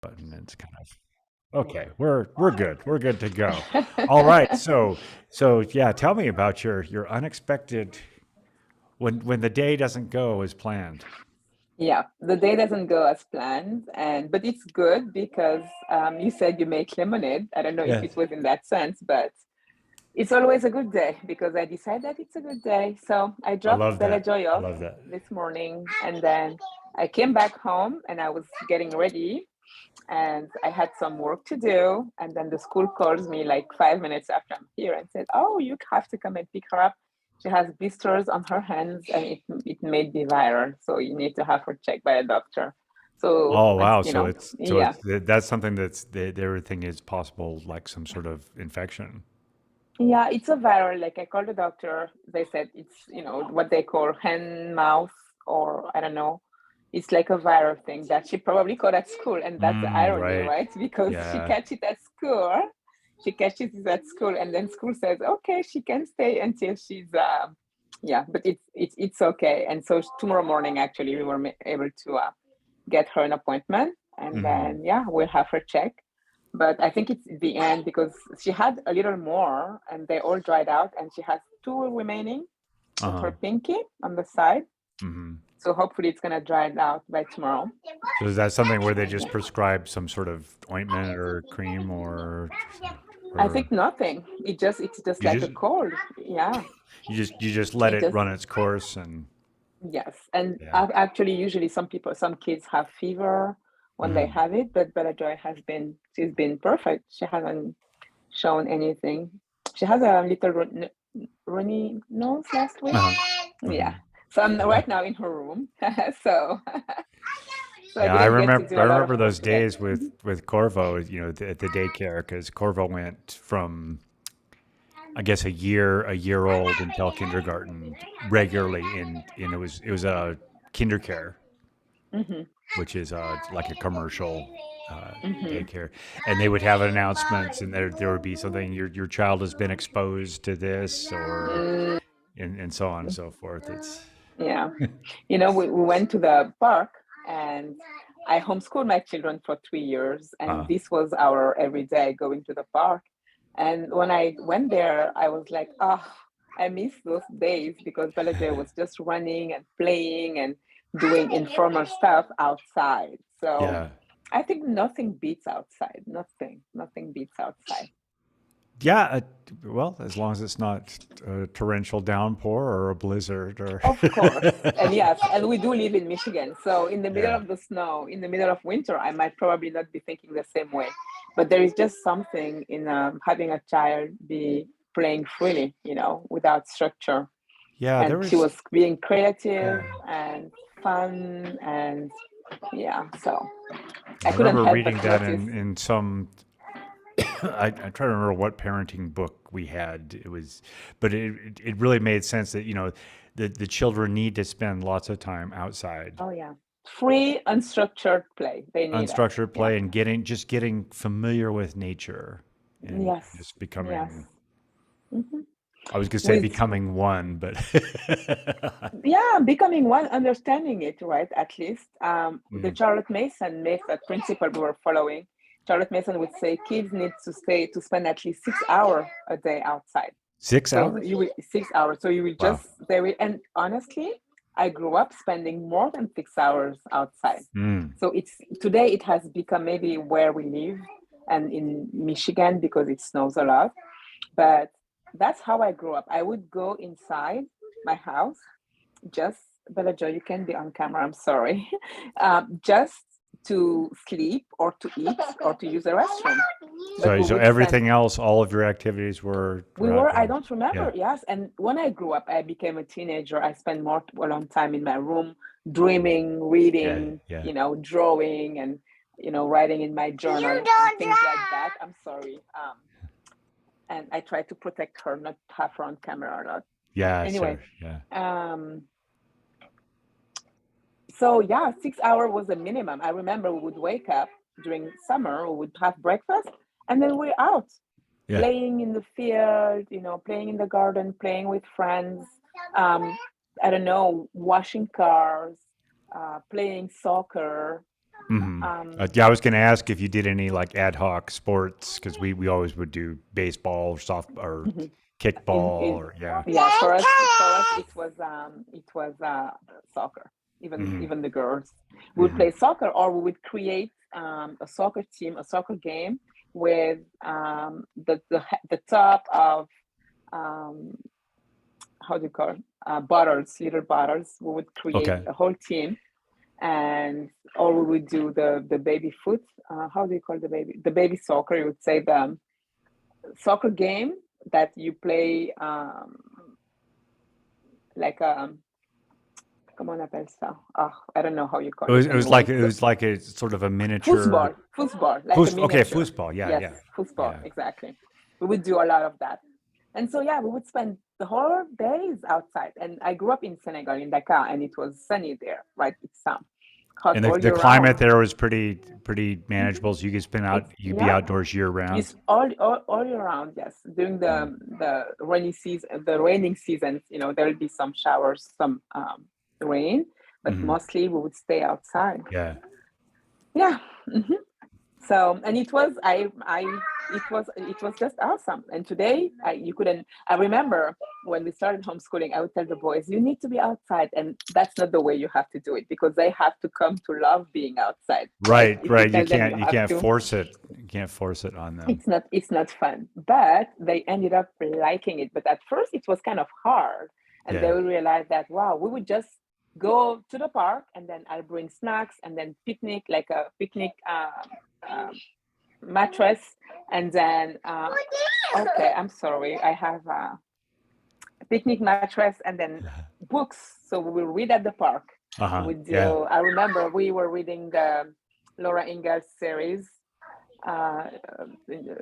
button. It's kind of okay. We're good. We're good to go. All right. So yeah, tell me about your unexpected when the day doesn't go as planned. Yeah, the day doesn't go as planned, and but it's good because you said you make lemonade. I don't know if Yes. it was in that sense, but it's always a good day because I decide that it's a good day. So I I dropped love Bella that. Joy I off love that. this morning, and then I came back home and I was getting ready, and I had some work to do. And then the school calls me like 5 minutes after I'm here and said, "Oh, you have to come and pick her up. She has blisters on her hands, and it may be viral, so you need to have her checked by a doctor." So, Oh wow! you So know, it's yeah, that's something that's everything is possible, like some sort of infection. yeah, it's a viral. Like I called the doctor. They said it's, what they call hand mouth, or I don't know. It's like a viral thing that she probably caught at school. And that's the irony, Right. right? Because she Yeah. catch it at school. She catches it at school, and then school says, okay, she can stay until she's yeah, but it's okay. And so tomorrow morning, actually, we were able to get her an appointment, and Hmm. then yeah, we'll have her check. But I think it's the end because she had a little more, and they all dried out, and she has two remaining Uh of huh. her pinky on the side. Hmm. So hopefully it's gonna dry out by tomorrow. So is that something where they just Yeah. prescribe some sort of ointment or cream I or think nothing. It's just you like a just cold. Yeah. you just let It it just run its course and Yes. And yeah. actually usually some kids have fever when they Hmm. have it, but Bella Joy she's been perfect. She hasn't shown anything. She has a little runny nose last week. Uh-huh. Yeah. Hmm. So I'm right now in her room. so so I Yeah, I didn't get to remember. do I a lot of remember work those today. days with Corvo. You know, at the daycare because Corvo went from I guess a year old until kindergarten regularly in it was a kindercare, Hmm. which is like a commercial Hmm. daycare, and they would have announcements, and there would be something your child has been exposed to this or Mm, and so on and so forth. It's yeah. We went to the park, and I homeschooled my children for 3 years, and uh, this was our everyday going to the park. And when I went there, I was like, oh, I miss those days because Bella Joy was just running and playing and doing informal stuff outside. So yeah. I think nothing beats outside. Nothing beats outside. Yeah, well, as long as it's not a torrential downpour or a blizzard or Of course. And yes, and we do live in Michigan. So in the middle yeah, of the snow, in the middle of winter, I might probably not be thinking the same way. But there is just something in having a child be playing freely, without structure. yeah. There And she was was being creative yeah. and fun. And yeah, so Yeah, I I couldn't remember help but reading that notice. in some. I try to remember what parenting book we had. It was, but it really made sense that the children need to spend lots of time outside, Oh, yeah. Free, unstructured play. They need it. unstructured Yeah. play, and getting familiar with nature, and Yes. just Yes. becoming. Hmm. I was gonna say With becoming one, but Yeah, becoming one, understanding it, right? At least the Mm. Charlotte Mason method principle we were following. Charlotte Mason would say kids need to spend at least 6 hours a day outside. 6 hours. 6 hours. So you will Wow. just they will. And honestly, I grew up spending more than 6 hours outside. Mm. So today it has become maybe where we live and in Michigan because it snows a lot. But that's how I grew up. I would go inside my house just Bella Joy, you can be on camera. I'm sorry. Just to sleep or to eat or to use the restroom. But So we so would spend. everything else, all of your activities We were were. I outdoors. don't Yeah. remember. Yes, and when I grew up, I became a teenager. I spent a long time in my room, dreaming, Yeah. reading, Yeah. drawing, and writing in my journal and things like that. I'm sorry. And I try to protect her, not have her on camera a lot. Yeah. Anyway, Sure. Yeah. um, so yeah, 6 hour was the minimum. I remember we would wake up during summer, we would have breakfast, and then we're out Yeah. playing in the field, playing in the garden, playing with friends. I don't know, washing cars, playing soccer. Hmm. Um, Yeah, I was going to ask if you did any like ad hoc sports because we always would do baseball or soft or mhm. kickball in or yeah. Yeah, for us it was soccer. Even Hmm. even the girls, we would Hmm. play soccer, or we would create a soccer team, a soccer game with the top of um, how do you call it? Bottles, little bottles. We would create Okay. a whole team, and or we would do the baby foot. How do you call the baby soccer? You would say the soccer game that you play like comment on appelle ça? Oh, I don't know how you call It it was it was anyway. like it So was like a sort of a miniature football, like a okay, miniature. foosball. Yeah, Yes, yeah. football, Yeah. exactly. We would do a lot of that. And so, yeah, we would spend the whole days outside. And I grew up in Senegal, in Dakar, and it was sunny there, right? It's hot And all the year climate round. there was pretty Mhm. manageable. So you could spend out It's, you could be yeah, outdoors year round. it's all year round, yes. During Mm. the rainy season, the raining seasons, there will be some showers, some rain, but Hmm. mostly we would stay outside. Yeah. Yeah. Mhm. So, and it was just awesome. And today, you couldn't. I remember when we started homeschooling, I would tell the boys, "You need to be outside," and that's not the way you have to do it because they have to come to love being outside, right? Right, If you right. tell them you You have can't to, force it. You can't force it on them. it's not fun. But they ended up liking it. But at first it was kind of hard, and they Yeah. will realize that, wow, we would just go to the park, and then I'll bring snacks and then picnic, like a picnic um, mattress, and then okay, I'm sorry, I have a picnic mattress, and then books, so we will read at the park. Uh-huh. We Yeah. do. I remember we were reading the Laura Ingalls series, uh,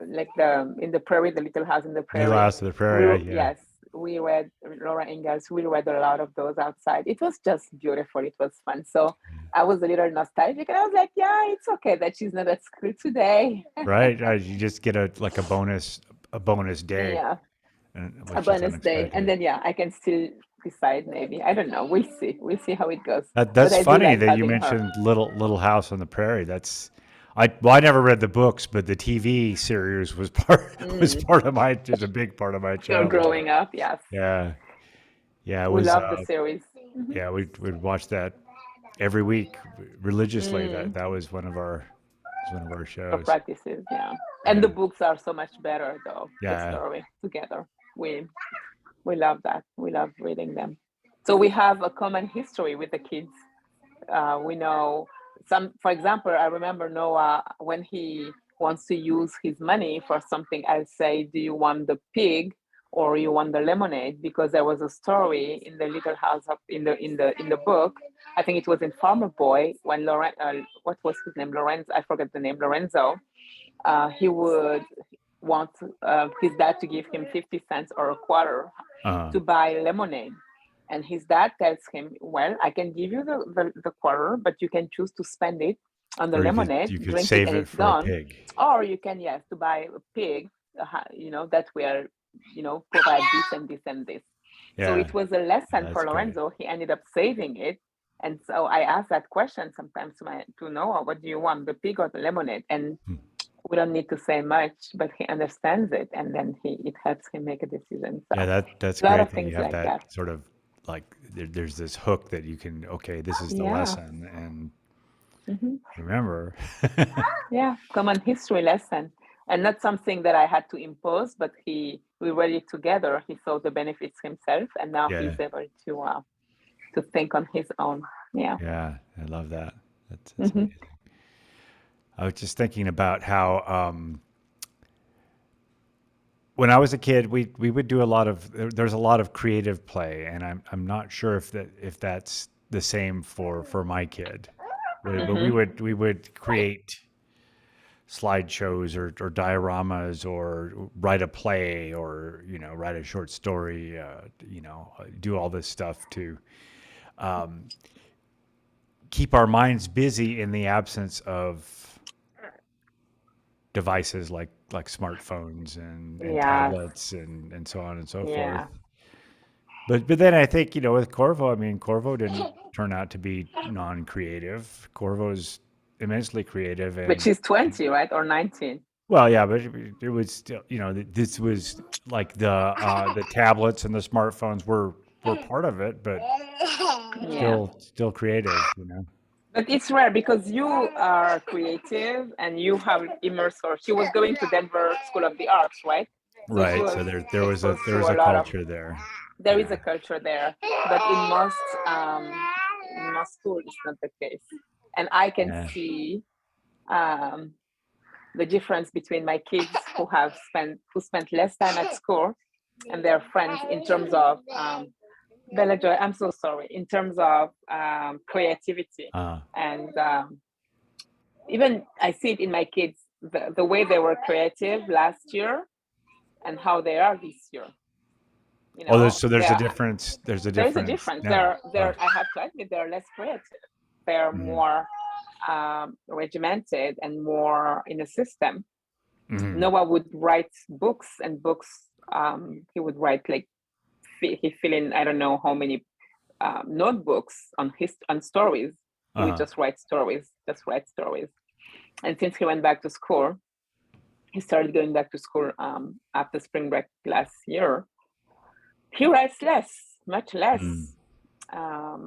like the in the prairie, the little house in the Little prairie. House of the Prairie. Yeah. Yes, we read Laura Ingalls. We read a lot of those outside. It was just beautiful. It was fun. So I was a little nostalgic, and I was like, yeah, it's okay that she's not at school today. Right. You just get a like a bonus day, Yeah, a which is bonus day, and unexpected. then yeah, I can still decide. Maybe I don't know. We'll see how it goes. But That's I do funny like that you having her. mentioned Little House on the Prairie. That's I never read the books, but the TV series was Mm. part of my just a big part of my You're childhood. growing up, yes. Yeah. Yeah, it We was love the series. Mhm. yeah, we'd watch that every week religiously. Mm. That was one of our For shows. practices, yeah. And the Yeah. books are so much better, though. The Yeah. story together, we love that. We love reading them. So we have a common history with the kids. We know some. For example, I remember Noah when he wants to use his money for something. I'll say, "Do you want the pig or you want the lemonade?" Because there was a story in the little house of in the book. I think it was in Farmer Boy when what was his name? Lorenzo. I forget the name. Lorenzo. He would want his dad to give him 50 cents or a quarter Uh, to buy lemonade. And his dad tells him, well, I can give you the quarter, but you can choose to spend it on the or lemonade, you could drink it, save and it it's for a gone. pig. Or you can, yes, to buy a pig, that will, provide this and this and this. So Yeah. it was a Yeah, lesson that's for great. Lorenzo. He ended up saving it. And so I ask that question sometimes to Noah, what do you want, the pig or the lemonade? And Hmm. we don't need to say much, but he understands it, and then it helps him make a decision. Yeah, So that's a lot great of that you things have like that that. sort of like there's this hook that you can okay, this is the Yeah. lesson and Hmm. remember. Yeah, common history lesson, and not something that I had to impose, but we read it together. He saw the benefits himself, and now Yeah. he's able to think on his own. Yeah. Yeah, I love that. That's Hmm. amazing. I was just thinking about how when I was a kid, we would do a lot of there's a lot of creative play, and I'm not sure if that's the same for my kid. But Hmm. we would create slideshows or dioramas or write a play or write a short story. Do all this stuff to keep our minds busy in the absence of devices like smartphones and Yes. tablets and so on and so forth. Yeah. But then I think with Corvo, I mean Corvo didn't turn out to be non-creative. Corvo's immensely creative. But And she's 20, right? Or 19. well, yeah, but it was still, this was like the tablets and the smartphones were part of it, but Yeah. still creative. But it's rare because you are creative and you have immersed her. She was going to Denver School of the Arts, right? So she Right. was So exposed there to was a a lot of, culture there. there is Yeah. a culture there, but in most school it's not the case. And I can Yeah. see um, the difference between my kids who spent less time at school and their friends in terms of Bella Joy, I'm so sorry, in terms of creativity. Uh, And even I see it in my kids, the way they were creative last year and how they are this year. You oh, know, there's a difference. There's a there is a difference difference. now. Oh. I have to admit, they're less creative. They're Hmm. more regimented and more in a system. Hmm. Noah would write books and books. He would write like he fill in I don't know how many notebooks on stories. He would Uh-huh. just write stories, And since he went back to school, he started going back to school after spring break last year. He writes less, much Mm. less. Um,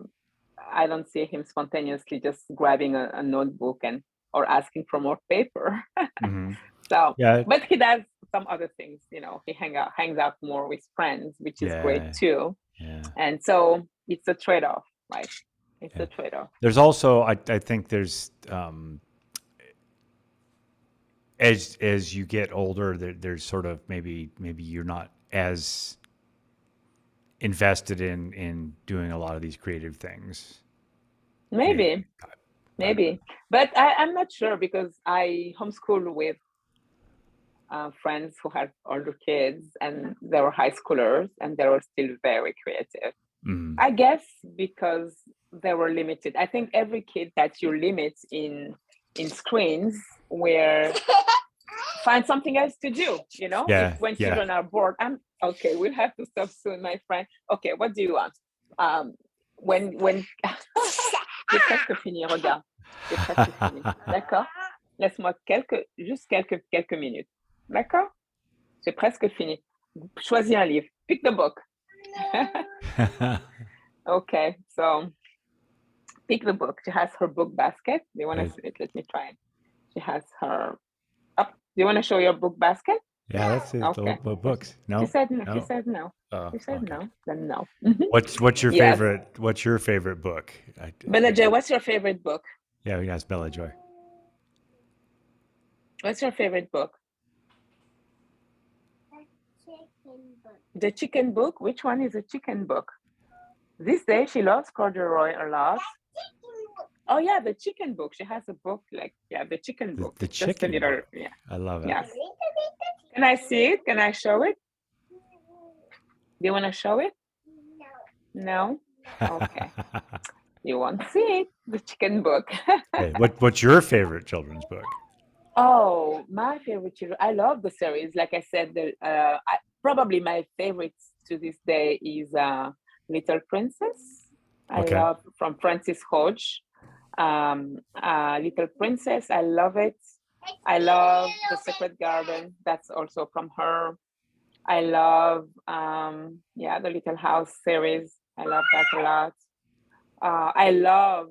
I don't see him spontaneously just grabbing a notebook and or asking for more paper. Hmm. So, Yeah. but he does some other things. He hangs out more with friends, which is great Yeah. too. Yeah. And so it's a trade-off, right? It's Yeah. a trade-off. There's also, I think there's, as you get older, there's sort of maybe you're not as invested in doing a lot of these creative things. Maybe. Maybe, I don't know. maybe, but I'm not sure because I homeschool with friends who had older kids and they were high schoolers and they were still very creative. Mm. I guess because they were limited. I think every kid that you limit in screens where find something else to do, if Yeah. when Yeah. children are bored. I'm okay, we'll have to stop soon, my friend. Okay, what do you want? When j'ai presque fini, regarde. J'ai presque fini. D'accord? Laisse-moi juste quelques minutes. D'accord? J'ai presque fini. Choisis un livre. Pick the book. Okay, so pick the book. She has her book basket. Do you want to see it? Let me try it. She has her. Oh, do you want to show your book basket? Yeah, that's it. The Okay. books. She No, said no. She no. said no. Oh, She said okay. no. Then no. What's your Yes. favorite? What's your favorite book? Benajay, what's your favorite book? Yeah, we asked Bella Joy. What's your favorite book? The chicken book. Which one is a chicken book? This day she loves corduroy a lot. Oh yeah, the chicken book. She has a book the chicken book. The Just a chicken little, book. yeah. I love it. Yes. Can I see it? Can I show it? Do you want to show it? No? Okay. You won't see it. The chicken book. Hey, what's your favorite children's book? Oh, my favorite children. I love the series. Like I said, probably my favorite to this day is Little Princess. I Okay. love from Francis Hodge. Little Princess. I love it. I love The Secret Garden. That's also from her. I love the Little House series. I love that a lot. I love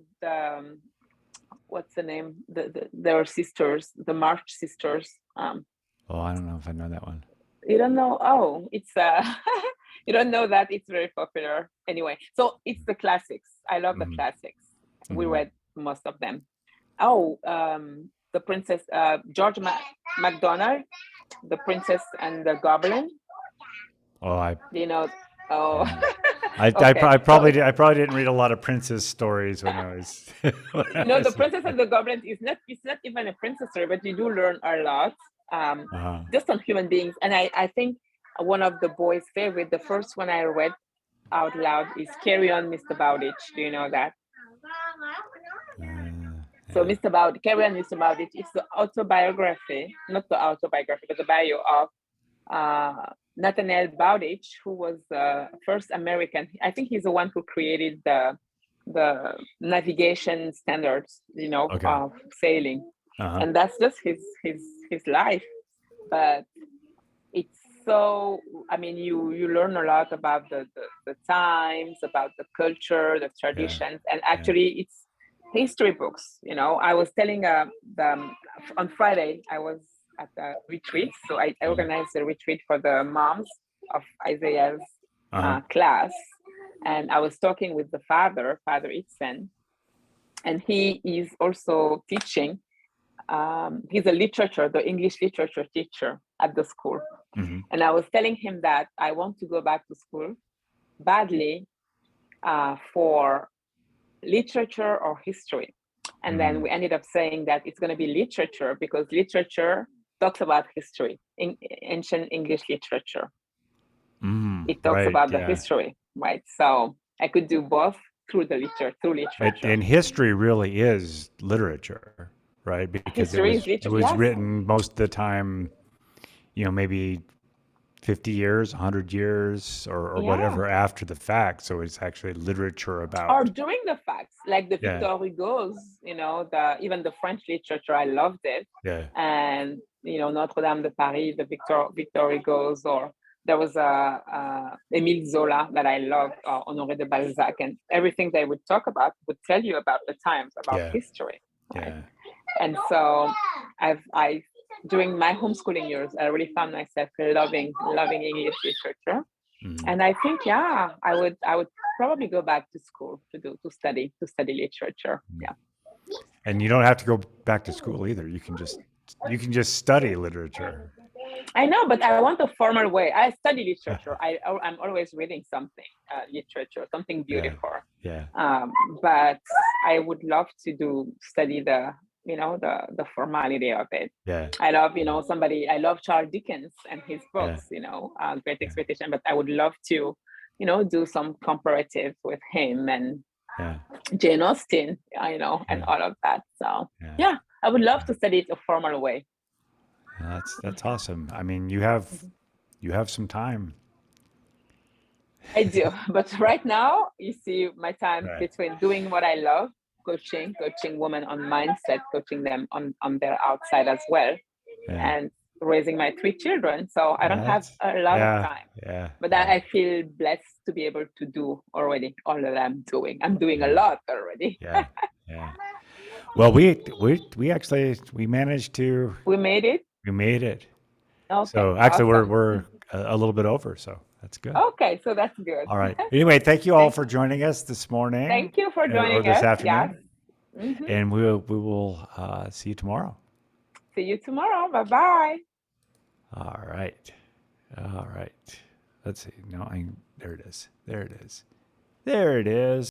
what's the name? Their sisters, the March sisters. Oh, I don't know if I know that one. You don't know? Oh, it's you don't know that it's very popular. Anyway, so it's the classics. I love the Hmm. classics. We Hmm. read most of them. Oh, the Princess George MacDonald, The Princess and the Goblin. Oh, Do you know? Oh, yeah. I, okay. I probably didn't read a lot of princess stories when I was when I The was a Princess kid. and the Goblin is not. It's not even a princess story, but you do learn a lot, Uh-huh. just on human beings. And I think one of the boys' favorite, the first one I read out loud, is "Carry On, Mr. Bowditch." Do you know that? So Yeah. Mr. Bowditch, Carry On, Mr. Bowditch. It's the autobiography, not the autobiography, but the bio of Nathaniel Bowditch, who was the first American. I think he's the one who created the the navigation standards, Okay. of sailing, Uh-huh. and that's just his life. But it's so, I mean, you learn a lot about the times, about the culture, the Yeah. traditions, and Yeah. actually it's history books. I was telling on Friday I was at a retreat, so I Uh-huh. organized a retreat for the moms of Isaiah's Uh-huh. class, and I was talking with the Father Itzen, and he is also teaching. He's the English literature teacher at the school. Mm-hmm. And I was telling him that I want to go back to school badly for literature or history. And then Mm-hmm. we ended up saying that it's going to be literature because literature talks about history, ancient English literature. Mm-hmm. It talks Right. about the Yeah. history, right? So I could do both through literature. And history really is literature, right? Because History is it literature, was yes. written most of the time, maybe 50 years, 100 years, or Yeah. whatever after the fact. So it's actually literature Or about, during the facts, like the yeah, Victor Hugo's, the even the French literature, I loved it. yeah, And Notre Dame de Paris, the Victor Hugo's, or there was a Émile Zola that I loved, Honoré de Balzac, and everything they would talk about would tell you about the times, about yeah, history, right? yeah. And so I during my homeschooling years, I really found myself loving English literature. Mm-hmm. And I think, yeah, I would probably go back to school to study literature. Yeah. And you don't have to go back to school either. You can just study literature. I know, but I want a formal way. I study literature. I'm always reading something, literature, something Yeah, beautiful. yeah, Um, but I would love to study the formality of it. yeah, I love, I love Charles Dickens and his yeah, books, Great yeah, Expectation, but I would love to, do some comparative with him and yeah, Jane Austen, and yeah, all of that. So yeah. yeah, I would love to study it a formal way. That's awesome. I mean, you have some time. I do, but right now, you see my time Right. between doing what I love, coaching women on mindset, coaching them on their outside as well, Yeah. and raising my 3 children. So I don't have That's a lot of yeah, time, yeah, but yeah, I feel blessed to be able to do already all that I'm doing. I'm doing a yeah, lot already. yeah, yeah. Well, we actually we managed to We made it. we made it. Okay, So actually, we're awesome. we're a little bit over, so that's good. Okay, so that's good. All right. Anyway, thank you all Thank, for joining us this morning thank you for or joining this us. Yes. afternoon, Hmm. and we will see you tomorrow. See you tomorrow. Bye bye. All right. All right. Let's see. No, there it is. There it is. There it is.